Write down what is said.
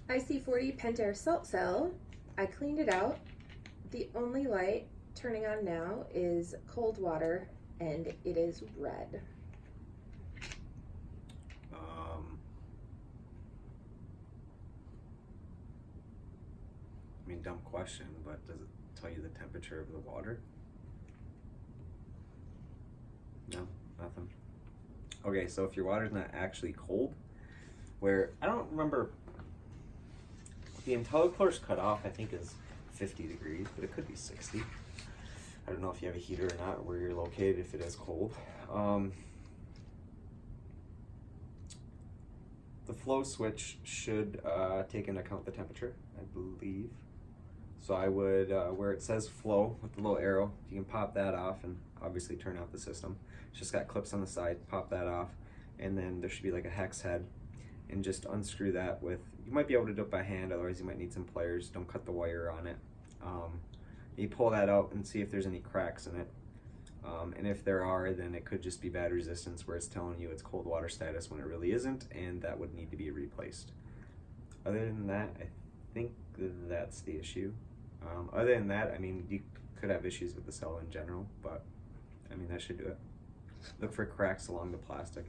ic40 Pentair salt cell. I cleaned it out. The only light turning on now is cold water, and it is red. I mean, dumb question, but does it tell you the temperature of the water? No, nothing. Okay, so if your water's not actually cold, where I don't remember, the IntelliCore's cutoff I think is 50 degrees, but it could be 60. I don't know if you have a heater or not, where you're located, if it is cold. The flow switch should take into account the temperature, I believe. So I would, where it says flow with the little arrow, you can pop that off and obviously turn off the system. It's just got clips on the side, pop that off, and then there should be like a hex head, and just unscrew that with, you might be able to do it by hand, otherwise you might need some pliers. Don't cut the wire on it. You pull that out and see if there's any cracks in it. And if there are, then it could just be bad resistance where it's telling you it's cold water status when it really isn't, and that would need to be replaced. Other than that, I think that's the issue. Other than that, I mean, you could have issues with the cell in general, but I mean, that should do it. Look for cracks along the plastic.